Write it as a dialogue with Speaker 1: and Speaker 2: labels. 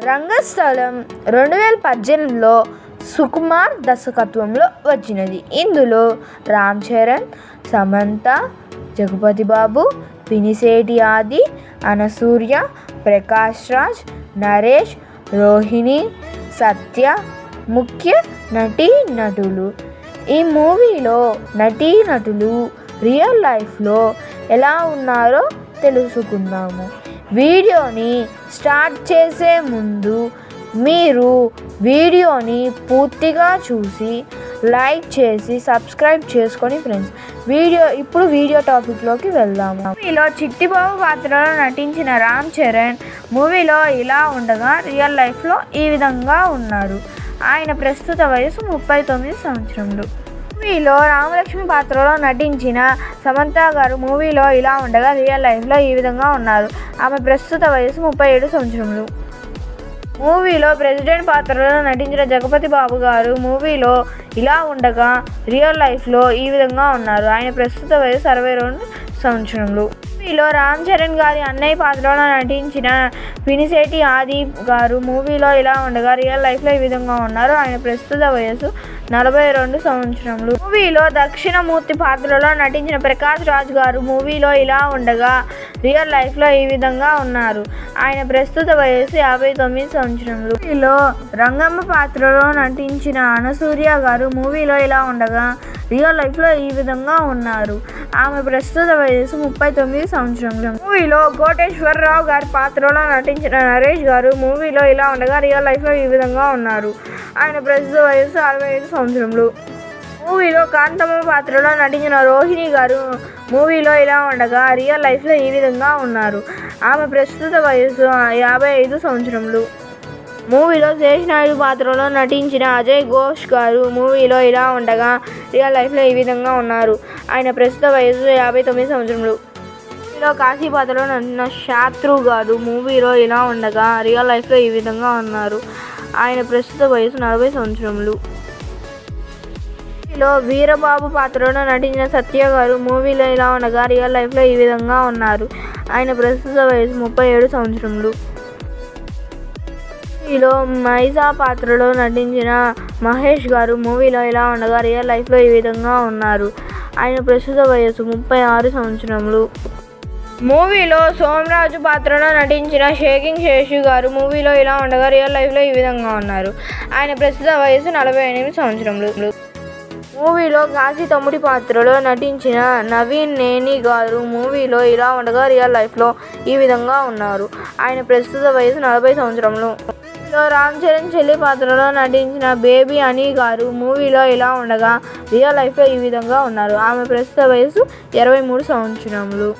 Speaker 1: రంగస్థలం 2018లో సుకుమార్ దర్శకత్వంలో వచ్చినది. ఇందులో రామ్ చరణ్, సమంత, జగపతి బాబు, పినిశెట్టి ఆది, అనసూయ, ప్రకాష్ రాజ్, నరేష్, రోహిణి, సత్య ముఖ్య నటీనటులు. ఈ మూవీలో నటీనటులు రియల్ లైఫ్లో ఎలా ఉన్నారో తెలుసుకుందాము. వీడియోని స్టార్ట్ చేసే ముందు మీరు వీడియోని పూర్తిగా చూసి లైక్ చేసి సబ్స్క్రైబ్ చేసుకొని ఫ్రెండ్స్. ఇప్పుడు వీడియో టాపిక్లోకి వెళ్దాము. మూవీలో చిట్టిబాబు పాత్రలో నటించిన రామ్ చరణ్ మూవీలో ఇలా ఉండగా రియల్ లైఫ్లో ఈ విధంగా ఉన్నారు. ఆయన ప్రస్తుత వయసు 39 సంవత్సరములు. మూవీలో రామలక్ష్మి పాత్రలో నటించిన సమంత గారు మూవీలో ఇలా ఉండగా రియల్ లైఫ్లో ఈ విధంగా ఉన్నారు. ఆమె ప్రస్తుత వయసు 37 సంవత్సరములు. మూవీలో ప్రెసిడెంట్ పాత్రలో నటించిన జగపతి బాబు గారు మూవీలో ఇలా ఉండగా రియల్ లైఫ్లో ఈ విధంగా ఉన్నారు. ఆయన ప్రస్తుత వయసు 62 సంవత్సరములు. మూవీలో రామ్ చరణ్ గారి అన్నయ్య పాత్రలో నటించిన పినిశెట్టి ఆది గారు మూవీలో ఇలా ఉండగా రియల్ లైఫ్లో ఈ విధంగా ఉన్నారు. ఆయన ప్రస్తుత వయసు 42 సంవత్సరములు. మూవీలో దక్షిణమూర్తి పాత్రలో నటించిన ప్రకాష్ రాజ్ గారు మూవీలో ఇలా ఉండగా రియల్ లైఫ్లో ఈ విధంగా ఉన్నారు. ఆయన ప్రస్తుత వయసు 59 సంవత్సరములు. మూవీలో రంగమ్మ పాత్రలో నటించిన అనసూయ గారు మూవీలో ఇలా ఉండగా రియల్ లైఫ్లో ఈ విధంగా ఉన్నారు. ఆమె ప్రస్తుత వయసు 39 సంవత్సరములు. మూవీలో కోటేశ్వరరావు గారి పాత్రలో నటించిన నరేష్ గారు మూవీలో ఇలా ఉండగా రియల్ లైఫ్లో ఈ విధంగా ఉన్నారు. ఆయన ప్రస్తుత వయసు 65 సంవత్సరములు. మూవీలో కాంతమ్మ పాత్రలో నటించిన రోహిణి గారు మూవీలో ఇలా ఉండగా రియల్ లైఫ్లో ఈ విధంగా ఉన్నారు. ఆమె ప్రస్తుత వయసు 55 సంవత్సరములు. మూవీలో శేషనాయుడు పాత్రలో నటించిన అజయ్ ఘోష్ గారు మూవీలో ఇలా ఉండగా రియల్ లైఫ్లో ఈ విధంగా ఉన్నారు. ఆయన ప్రస్తుత వయసు 59 సంవత్సరములు. మూవీలో కాశీ పాత్రలో నటించిన శాత్రు గారు మూవీలో ఇలా ఉండగా రియల్ లైఫ్లో ఈ విధంగా ఉన్నారు. ఆయన ప్రస్తుత వయసు 40 సంవత్సరములు. మూవీలో వీరబాబు పాత్రలో నటించిన సత్య గారు మూవీలో ఇలా ఉండగా రియల్ లైఫ్లో ఈ విధంగా ఉన్నారు. ఆయన ప్రస్తుత వయసు 37 సంవత్సరములు. మూవీలో మైజా పాత్రలో నటించిన మహేష్ గారు మూవీలో ఇలా ఉండగా రియల్ లైఫ్లో ఈ విధంగా ఉన్నారు. ఆయన ప్రస్తుత వయసు 36 సంవత్సరములు. మూవీలో సోమరాజు పాత్రలో నటించిన షేకింగ్ శేషు గారు మూవీలో ఇలా ఉండగా రియల్ లైఫ్లో ఈ విధంగా ఉన్నారు. ఆయన ప్రస్తుత వయసు 48 సంవత్సరములు. మూవీలో కాశీ తమ్ముడి పాత్రలో నటించిన నవీన్ నేని గారు మూవీలో ఇలా ఉండగా రియల్ లైఫ్లో ఈ విధంగా ఉన్నారు. ఆయన ప్రస్తుత వయసు 40 సంవత్సరములు. మూవీలో రామ్ చరణ్ చెల్లి పాత్రలో నటించిన బేబీ అని గారు మూవీలో ఇలా ఉండగా రియల్ లైఫ్లో ఈ విధంగా ఉన్నారు. ఆమె ప్రస్తుత వయసు 23 సంవత్సరములు.